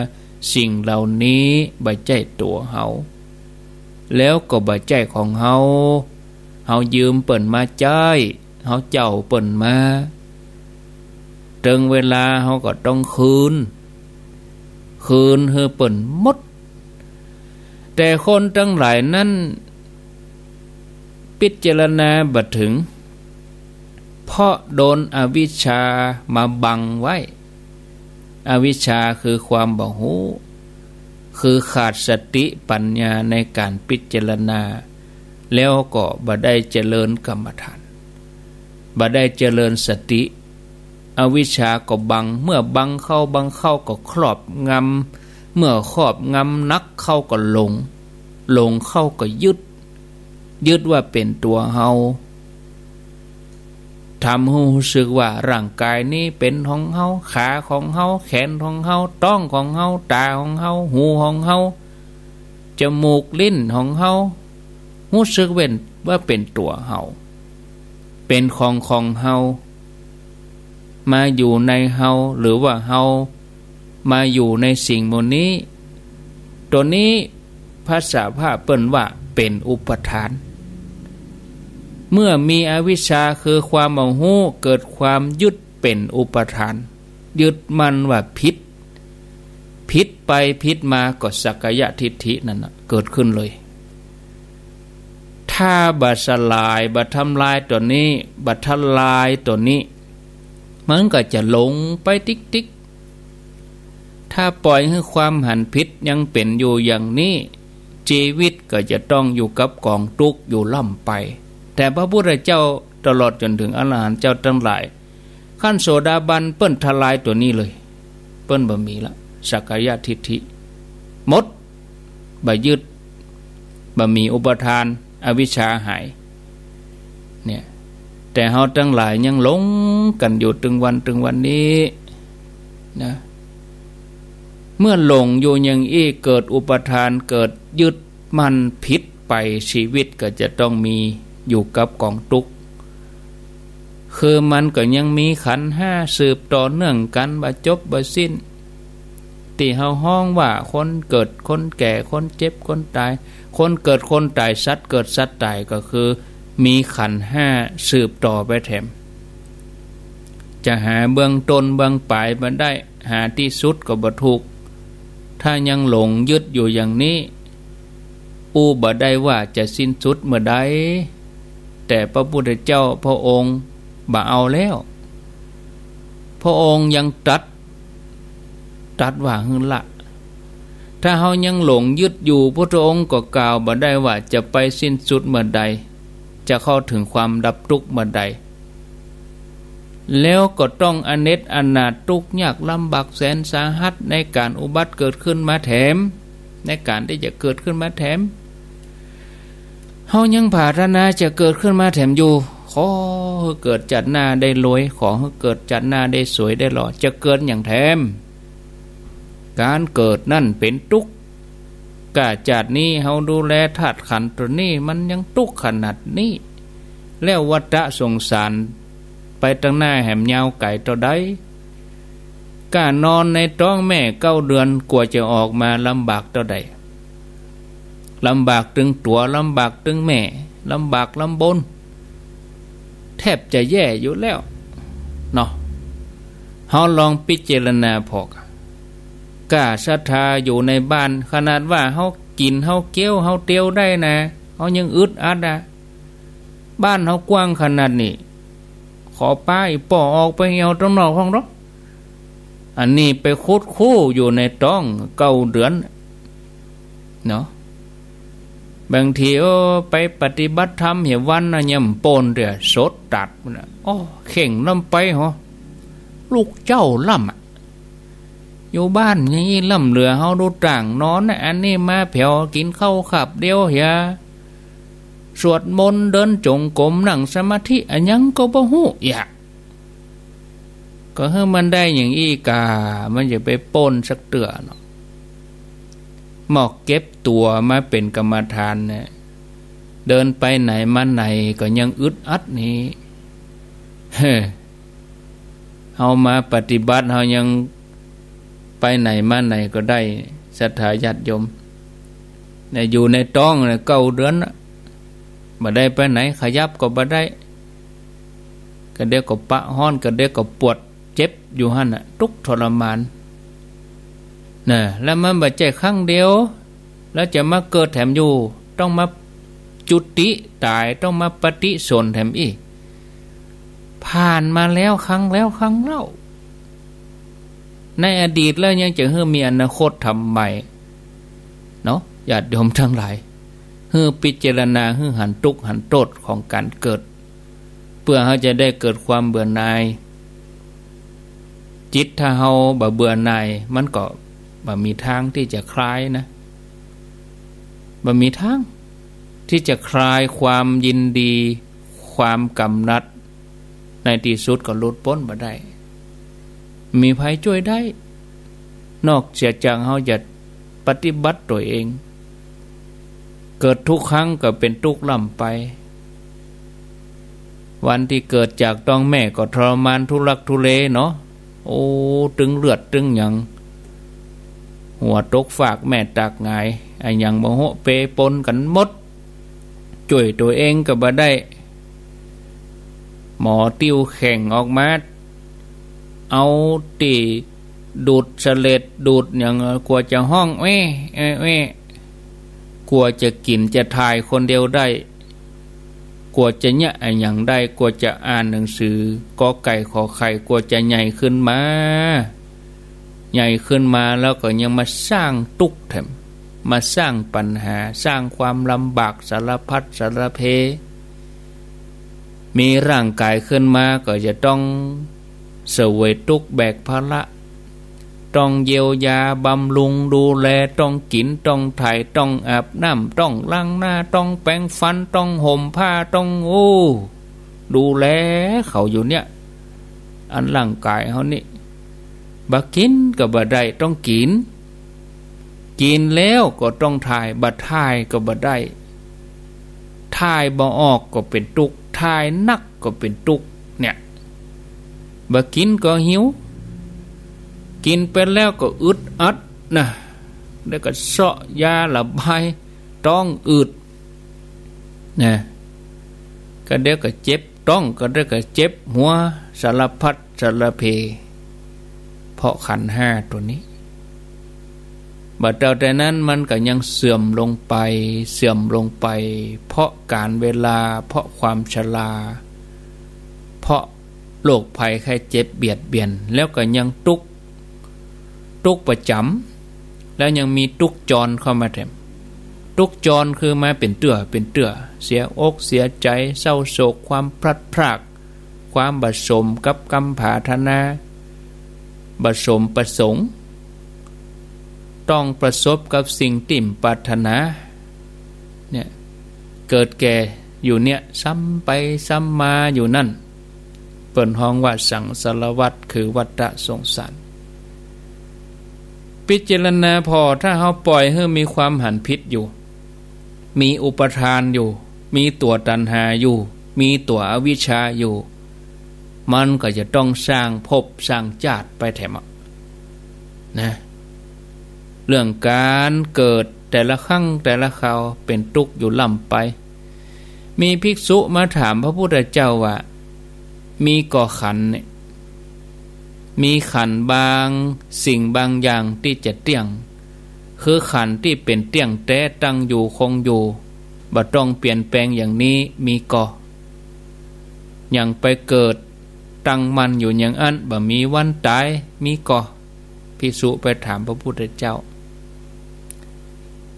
สิ่งเหล่านี้บ่ใจตัวเฮาแล้วก็บ่ใจของเฮายืมเปิ้นมาใจเฮาเจ้าเปิ้นมาถึงเวลาเฮาก็ต้องคืนให้เปิ้นหมด แต่คนทั้งหลายนั้นพิจารณาบ่ถึงเพราะโดนอวิชชามาบังไว้อวิชชาคือความบ่รู้คือขาดสติปัญญาในการพิจารณาแล้วก็บ่ได้เจริญกรรมฐานบ่ได้เจริญสติอวิชชาก็บังเมื่อบังเข้าก็ครอบงำเมื่อครอบงำนักเข้าก็หลงเข้าก็ยึดว่าเป็นตัวเฮาทำให้รู้สึกว่าร่างกายนี้เป็นของเฮาขาของเฮาแขนของเฮาท้องของเฮาตาของเฮาหูของเฮาจมูกลิ้นของเฮารู้สึกว่าเป็นตัวเฮาเป็นของเฮามาอยู่ในเฮาหรือว่าเฮามาอยู่ในสิ่งหมดนี้ตัวนี้ภาษาพระเปิ้นว่าเป็นอุปทานเมื่อมีอวิชชาคือความบ่รู้เกิดความยึดเป็นอุปทานยึดมันว่าผิดไปผิดมาก็สักกายทิฏฐินั่นน่ะเกิดขึ้นเลยถ้าบัดสลายบัดทำลายตัวนี้บัดทลายตัวนี้มันก็จะหลงไปติ๊กถ้าปล่อยให้ความหันผิดยังเป็นอยู่อย่างนี้ชีวิตก็จะต้องอยู่กับกองทุกข์อยู่ล่ำไปแต่พระพุทธเจ้าตลอดจนถึงอรหันต์เจ้าทั้งหลายขั้นโสดาบันเปิ้นทลายตัวนี้เลยเปิ้นบ่มีละสักกายทิฏฐิหมดบ่ยึดบ่มีอุปทานอวิชชาหายเนี่ยแต่เฮาทั้งหลายยังหลงกันอยู่ถึงวันนี้นะเมื่อหลงอยู่อย่างอี้เกิดอุปทานเกิดยึดมันผิดไปชีวิตก็จะต้องมีอยู่กับกองทุกข์คือมันก็ยังมีขันธ์ห้าสืบต่อเนื่องกันบ่จบบ่สิ้นที่เฮาฮ้องว่าคนเกิดคนแก่คนเจ็บคนตายคนเกิดคนตายสัตว์เกิดสัตว์ตายก็คือมีขันธ์ห้าสืบต่อไปแถมจะหาเบื้องต้นเบื้องปลายบ่ได้หาที่สุดก็บ่ถูกถ้ายังหลงยึดอยู่อย่างนี้บ่ได้ว่าจะสิ้นสุดเมื่อใดแต่พระพุทธเจ้าพระองค์บ่เอาแล้วพระองค์ยังตรัสว่าหึละถ้าเฮายังหลงยึดอยู่พระองค์ก็กล่าวบ่ได้ว่าจะไปสิ้นสุดเมื่อใดจะเข้าถึงความดับทุกข์เมื่อใดแล้วก็ต้องอเนจอนาถทุกข์ยากลำบากแสนสาหัสในการอุบัติเกิดขึ้นมาแถมในการที่จะเกิดขึ้นมาแถมเฮายังปรารถนาจะเกิดขึ้นมาแถมอยู่ขอให้เกิดจัดหน้าได้รวยขอให้เกิดจัดหน้าได้สวยได้หล่อจะเกิดอย่างแถมการเกิดนั่นเป็นทุกข์กะจัดนี้เฮาดูแลธาตุขันธ์ตัวนี้มันยังทุกข์ขนาดนี้แล้ววัฏสงสารไปตั้งหน้าแหมยาวไก่ต่อใดการนอนในท้องแม่9 เดือนกว่าจะออกมาลำบากต่อใดลำบากถึงตัวลำบากถึงแม่ลำบากลำบนแทบจะแย่อยู่แล้วเนาะเฮาลองพิจารณาพอกล้าศรัทธาอยู่ในบ้านขนาดว่าเฮากินเฮาเกี้ยวเฮาเตียวได้นะเฮายังอึดอัดนะบ้านเฮากว้างขนาดนี้ขอป้าอีป่อออกไปเหี่ยวตรงนอกห้องรถอันนี้ไปคุดคู่อยู่ในท้อง9 เดือนเนาะบางทีไปปฏิบัติธรรมเหี่ยวันน่ะย่ำปนเด้อสดตัดน่ะเข่งลำไปเหรอลูกเจ้าล่ำอยู่บ้านอย่างนี้ล่ำเหลือเฮาดูต่างนอนอันนี้มาแผ่วกินข้าวขับเดียวเหี่ยสวดมนต์เดินจงกรมนั่งสมาธิอันยังก็บ่ฮู้อยากก็ให้มันได้อย่างอีกามันจะไปป้นสักเตือเนาะหมอกเก็บตัวมาเป็นกรรมฐานเนี่ยเดินไปไหนมาไหนก็ยังอึดอัดนี้เอามาปฏิบัติเฮายังไปไหนมาไหนก็ได้ศรัทธาญาติโยมเนี่ยอยู่ในท้องเนี่ย9 เดือนบ่ได้ไปไหนขยับก็บ่ได้ก็เดี๋ยวก็ปะฮ้อนก็เดี๋ยวก็ปวดเจ็บอยู่หั่นน่ะทุกข์ทรมานน่ะแล้วมันบ่ใช่ครั้งเดียว แล้วจะมาเกิดแถมอยู่ต้องมาจุติตายต้องมาปฏิสนธิแถมอีกผ่านมาแล้วครั้งแล้วครั้งเล่าในอดีตแล้วยังจะเฮือมีอนาคตทำใหม่เนาะญาติโยมทั้งหลายเฮือพิจารณาเฮือหันทุกข์หันโทษของการเกิดเพื่อเขาจะได้เกิดความเบื่อหน่ายจิตถ้าเฮาบ่เบื่อหน่ายมันก็บ่มีทางที่จะคลายนะบ่มีทางที่จะคลายความยินดีความกำหนัดในที่สุดก็หลุดพ้นบ่ได้มีภัยช่วยได้นอกจากเฮาจะปฏิบัติตัวเองเกิดทุกครั้งก็เป็นทุกข์ล่ำไปวันที่เกิดจากท้องแม่ก็ทรมานทุลักทุเลเนาะโอ้ตึงเลือดตึงหยังหัวตกฝากแม่ตากหงายไอ้หยังบ่โหเปปนกันหมดช่วยตัวเองก็บ่ได้หมอติ้วแข่งออกมาเอาตีดูดเสลดดูดอย่างกลัวจะห้องกลัวจะกินจะถ่ายคนเดียวได้กลัวจะเนี่ยไอ้อย่างได้กลัวจะอ่านหนังสือกอไก่ขอไข่กลัวจะใหญ่ขึ้นมาแล้วก็ยังมาสร้างทุกข์แถมมาสร้างปัญหาสร้างความลำบากสารพัดสารเพมีร่างกายขึ้นมาก็จะต้องเสวยทุกข์แบกภาระต้องเยียวยาบำรุงดูแลต้องกินต้องถ่ายต้องอาบน้ำต้องล้างหน้าต้องแปรงฟันต้องห่มผ้าต้องดูแลเขาอยู่เนี่ยอันร่างกายเขานี่บ่กินก็บ่ได้ต้องกินแล้วก็ต้องถ่ายบ่ถ่ายก็บ่ได้ถ่ายบ่ออกก็เป็นทุกข์ถ่ายนักก็เป็นทุกข์เนี่ยบ่กินก็หิวกินไปแล้วก็อึดอัดนะแล้วก็เสาะยาระบายต้องอึดนะก็เดี๋ยวก็เจ็บต้องก็เดี๋ยวก็เจ็บหัวสารพัดสารเพเพราะขันธ์ห้าตัวนี้บัดเจ้าแต่นั้นมันก็ยังเสื่อมลงไปเพราะการเวลาเพราะความชราเพราะโรคภัยไข้เจ็บเบียดเบียนแล้วก็ยังทุกข์ประจำแล้วยังมีทุกข์จรเข้ามาแถมทุกข์จรคือมาเป็นเตื้อเสียอกเสียใจเศร้าโศกความพลัดพรากความบาดสมกับกรรมผาธนาบาดสมประสงค์ต้องประสบกับสิ่งติ่มปรารถนาเนี่ยเกิดแก่อยู่เนี่ยซ้ำไปซ้ำมาอยู่นั่นเปิ่นฮ้องว่าสังสารวัฏคือวัฏสงสารพิจารณาพอถ้าเฮาปล่อยให้มีความหันผิดอยู่มีอุปทานอยู่มีตัวตัณหาอยู่มีตัวอวิชชาอยู่มันก็จะต้องสร้างภพสร้างชาติไปแถมนะเรื่องการเกิดแต่ละครั้งแต่ละคราวเป็นทุกข์อยู่ล่ำไปมีภิกษุมาถามพระพุทธเจ้าว่ามีก่อขันธ์เนี่ยมีขันธ์บางสิ่งบางอย่างที่จะเที่ยงคือขันธ์ที่เป็นเที่ยงแท้ตั้งอยู่คงอยู่บ่ต้องเปลี่ยนแปลงอย่างนี้มีก่ออย่างไปเกิดตั้งมันอยู่อย่างอันบ่มีวันตายมีก่อภิกษุไปถามพระพุทธเจ้า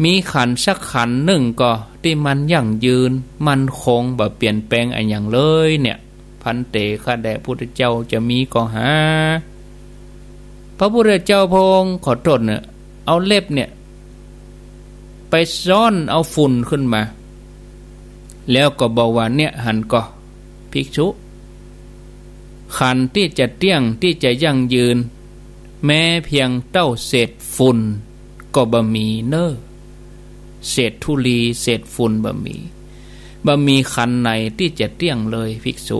มีขันธ์สักขันธ์หนึ่งก็ที่มันยั่งยืนมันคงบ่เปลี่ยนแปลงอะไรอย่างเลยเนี่ยพันเตข้าแด่พุทธเจ้าจะมีก็หาพระพุทธเจ้าพระองค์ขอโทษเนี่ยเอาเล็บเนี่ยไปซ่อนเอาฝุ่นขึ้นมาแล้วก็บอกว่าเนี่ยหันก็ภิกษุขันธ์ที่จะเที่ยงที่จะยั่งยืนแม้เพียงเต้าเศษฝุ่นก็บ่มีเน้อเศษธุลีเศษฝุ่นบ่มีขันธ์ไหนที่จะเที่ยงเลยภิกษุ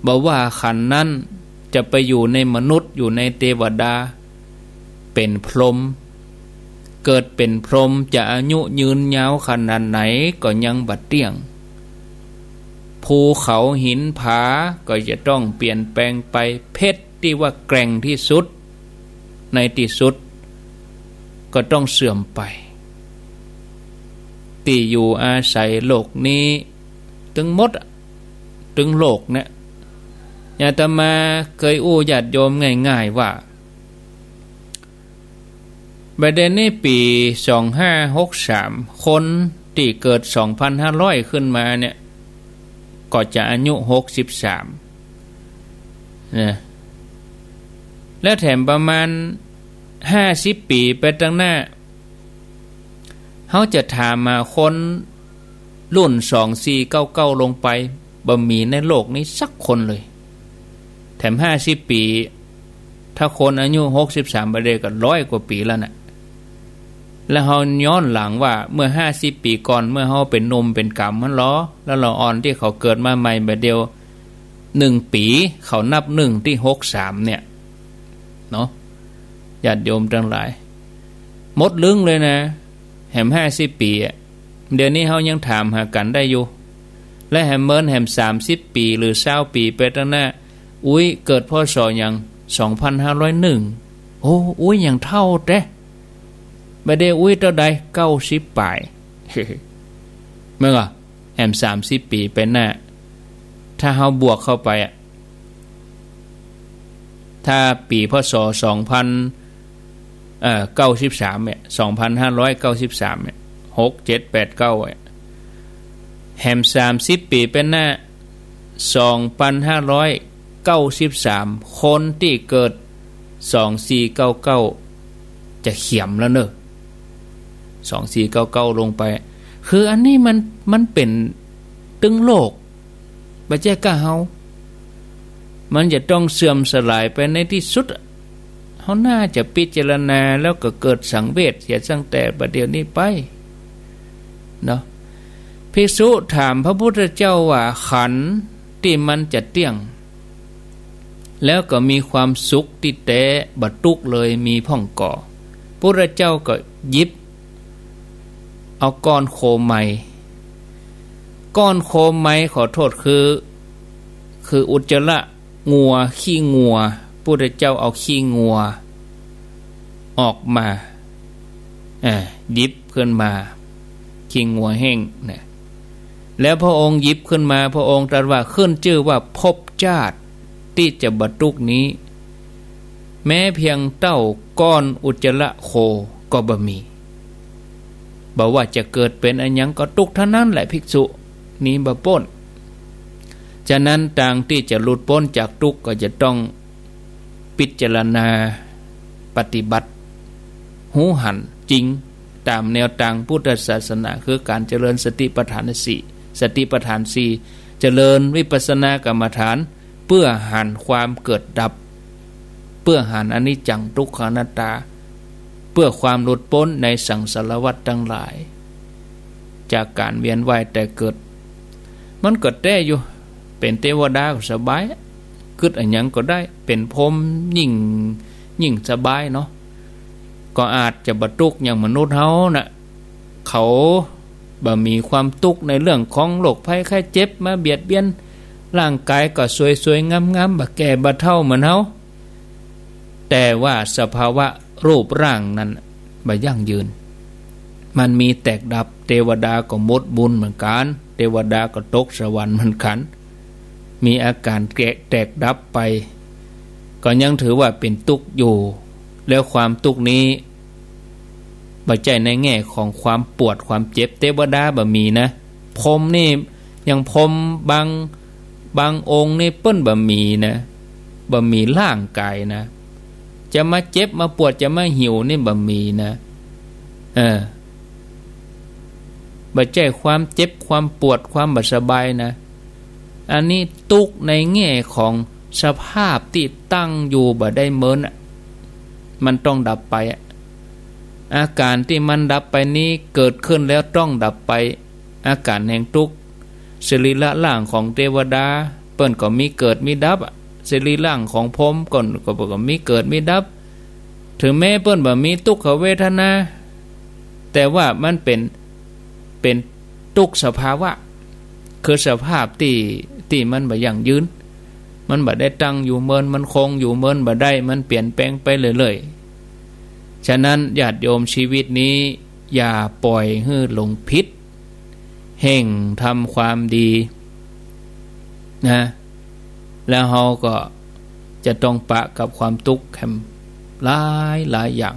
บอกว่าขันธ์นั้นจะไปอยู่ในมนุษย์อยู่ในเทวดาเป็นพรหมเกิดเป็นพรหมจะอายุยืนยาวขนาดไหนก็ยังบ่เที่ยงภูเขาหินผาก็จะต้องเปลี่ยนแปลงไปเพชรที่ว่าแกร่งที่สุดในที่สุดก็ต้องเสื่อมไป ที่อยู่อาศัยโลกนี้ถึงหมดถึงโลกเนี่ยอาตมาเคยอู้ญาติโยมง่ายๆว่าประเด็นนี้ปี2563คนที่เกิด 2,500 ขึ้นมาเนี่ยก็จะอายุ63นะและแถมประมาณ50 ปีไปตั้งหน้าเขาจะถามมาคนรุ่น2499ลงไปบ่มีในโลกนี้สักคนเลยแถม50 ปีถ้าคนอายุ63ประเดี๋ยวก็100 กว่าปีแล้วน่ะแล้วเฮาย้อนหลังว่าเมื่อ50 ปีก่อนเมื่อเฮาเป็นหนุ่มเป็นกำมันล้อแล้วเราอ่อนที่เขาเกิดมาใหม่บัดเดียว1 ปีเขานับ1ที่63เนี่ยเนาะญาติโยมทั้งหลายหมดลึงเลยนะแหม50 ปีอ่ะเดี๋ยวนี้เฮายังถามหากันได้อยู่และแหมเมินแหม30 ปีหรือ20 ปีไปตั้งหน้าอุ้ยเกิดพศอย่าง2501โอ้อุ้ยอย่างเท่าเด้บ่ได้อุ้ยเท่าใด90 ปลายเมื่อแหม30 ปีไปหน้าถ้าเฮาบวกเข้าไปอ่ะถ้าปีพศ93เนี่ย2593เนี่ย6 7 8 9แหม30 ปีเป็นหน้า2593คนที่เกิด2499จะเขียมแล้วเนอะ2499ลงไปคืออันนี้มันเป็นตึงโลกบ่ใช่กะเฮามันจะต้องเสื่อมสลายไปในที่สุดเฮาน่าจะพิจารณาแล้วก็เกิดสังเวชเสียตั้งแต่บัดเดี๋ยวนี้ไปเนาะภิกษุถามพระพุทธเจ้าว่าขันธ์ที่มันจะเที่ยงแล้วก็มีความสุขที่แท้บัดตุกเลยมีพ่องก่อพระพุทธเจ้าก็หยิบเอาก้อนโคไมขอโทษคืออุจจาระงัวขี้งัวพระพุทธเจ้าเอาขี้งัวออกมาหยิบขึ้นมาขี้งัวแห้งเนี่ยแล้วพระองค์หยิบขึ้นมาพระองค์ตรัสว่าขึ้นชื่อว่าภพชาติที่จะบรรทุกนี้แม้เพียงเต้าก้อนอุจจาระโคก็บ่มีบอกว่าจะเกิดเป็นอันยังก็ทุกข์เท่านั้นแหละภิกษุนี้บ่พ้นฉะนั้นทางที่จะหลุดพ้นจากทุกข์ก็จะต้องพิจารณาปฏิบัติหูหันจริงตามแนวทางพุทธศาสนาคือการเจริญสติปัฏฐาน4เจริญวิปัสสนากรรมฐานเพื่อหันความเกิดดับเพื่อหันอนิจจังทุกขังอนัตตาเพื่อความหลุดพ้นในสังสารวัฏทั้งหลายจากการเวียนว่ายแต่เกิดมันเกิดได้อยู่เป็นเทวดาก็สบายกึดอันยังก็ได้เป็นพรหมยิ่งสบายเนาะก็อาจจะบรรทุกอย่างมนุษย์เฮาน่ะเขาบ่มีความทุกข์ในเรื่องของโรคภัยไข้เจ็บมาเบียดเบียนร่างกายก็สวยๆงามๆบ่แก่บ่เฒ่าเหมือนเฮาแต่ว่าสภาวะรูปร่างนั้นบ่ยั่งยืนมันมีแตกดับเทวดาก็หมดบุญเหมือนกันเทวดาก็ตกสวรรค์เหมือนกันมีอาการแตกดับไปก็ยังถือว่าเป็นทุกข์อยู่แล้วความทุกข์นี้บ่ใจในแง่ของความปวดความเจ็บเทวดาบ่มีนะพรหมนี่ยังพรหมบางองค์นี่เปิ้นบ่มีนะบ่มีร่างกายนะจะมาเจ็บมาปวดจะมาหิวนี่บ่มีนะบ่ใจความเจ็บความปวดความบ่สบายนะอันนี้ทุกข์ในแง่ของสภาพที่ตั้งอยู่บ่ได้เหมือนมันต้องดับไปอาการที่มันดับไปนี้เกิดขึ้นแล้วต้องดับไปอาการแห่งทุกข์สรีระร่างของเทวดาเปิ้นก็มีเกิดมีดับสรีระร่างของพรหมก็มีเกิดมีดับถึงแม้เปิ้นบ่มีทุกขเวทนาแต่ว่ามันเป็นทุกข์สภาวะคือสภาพที่มันบ่ยั่งยืนมันบ่ได้ตั้งอยู่เมินมันคงอยู่เมินบ่ได้มันเปลี่ยนแปลงไปเรื่อยๆฉะนั้นญาติโยมชีวิตนี้อย่าปล่อยให้หลงผิด เห่งทำความดีนะแล้วเราก็จะต้องปะกับความทุกข์หลายอย่าง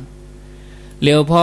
เลี้ยวพอ